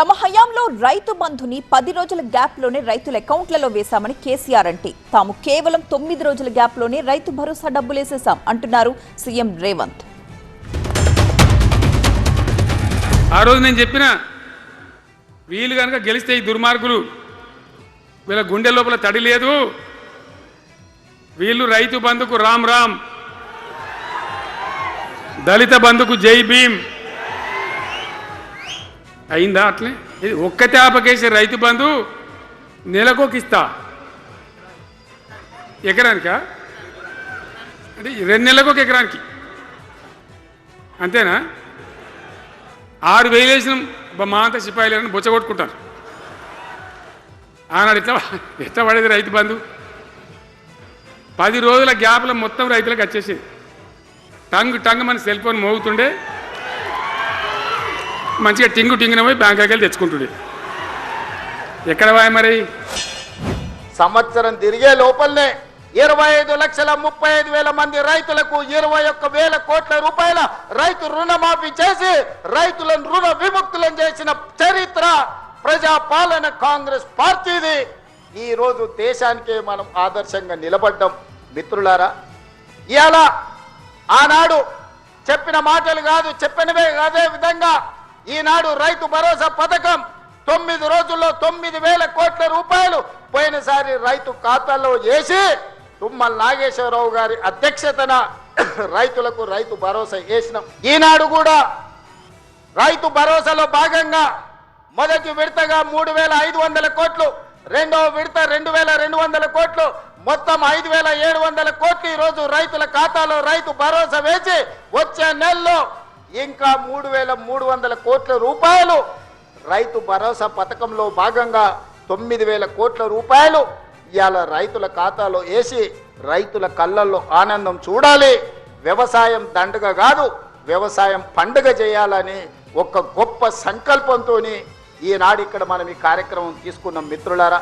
తమ హయాంలో రైతు బంధుని 10 రోజుల గ్యాప్లోనే రైతుల అకౌంట్లలో వేశామని కేసీఆర్ అంటే తాము కేవలం 9 రోజుల గ్యాప్లోనే రైతు భరోసా డబ్బులేసేశాం అంటున్నారు సీఎం రేవంత్. ఆ రోజు నేను చెప్పిన వీళ్ళు కనుక గెలిస్తే ఈ దుర్మార్గులు వీళ్ళ గుండె లోపల తడి లేదు, వీళ్ళు రైతు బంధుకు రామ్ రామ్, దళిత బంధుకు జై భీమ్ అయిందా? అట్లే ఇది ఒక్కతే ఆపకేసే రైతు బంధు నెలకొకిస్తా, ఎకరానికా అంటే 2 నెలలకు ఒక ఎకరానికి అంతేనా? 6,000 వేసినాం మా అంతా సిపాయిలని బొచ్చగొట్టుకుంటారు. ఆనాడు ఎట్లా పడేది రైతు బంధు? 10 రోజుల గ్యాప్లో మొత్తం రైతులకు వచ్చేసేది. టంగ్ మన సెల్ ఫోన్ మోగుతుండే, మంచిగా టింగున పోయి బ్యాంకుకి వెళ్ళి తెచ్చుకుంటుండే. ఎక్కడ పోయా మరి? సంవత్సరం తిరిగే లోపలనే 25,35,000 మంది రైతులకు 21,000 కోట్ల రూపాయల రైతు రుణమాఫీ చేసి రైతులను రుణ విముక్తులను చేసిన చరిత్ర ప్రజాపాలన కాంగ్రెస్ పార్టీది. ఈ రోజు దేశానికే మనం ఆదర్శంగా నిలబడ్డాం. మిత్రులారా, ఇవాళ ఆనాడు చెప్పిన మాటలు కాదు, చెప్పినవే అదే విధంగా ఈనాడు రైతు భరోసా పథకం 9 రోజుల్లో 9,000 కోట్ల రూపాయలు పోయినసారి రైతు ఖాతాల్లో వేసి తుమ్మల నాగేశ్వరరావు గారి అధ్యక్షతన రైతులకు రైతు భరోసా వేసినాం. ఈనాడు కూడా రైతు భరోసాలో భాగంగా మొదటి విడతగా 3,500 కోట్లు, రెండవ విడత 2,200 కోట్లు, మొత్తం 5,700 కోట్లు ఈరోజు రైతుల ఖాతాలో రైతు భరోసా వేసి వచ్చే నెలలో ఇంకా 3,300 కోట్ల రూపాయలు రైతు భరోసా పథకంలో భాగంగా 9,000 కోట్ల రూపాయలు ఇవాళ రైతుల ఖాతాలో వేసి రైతుల కళ్ళల్లో ఆనందం చూడాలి. వ్యవసాయం దండగ కాదు, వ్యవసాయం పండుగ చేయాలని ఒక గొప్ప సంకల్పంతో ఈనాడు ఇక్కడ మనం ఈ కార్యక్రమం తీసుకున్నాం. మిత్రులారా,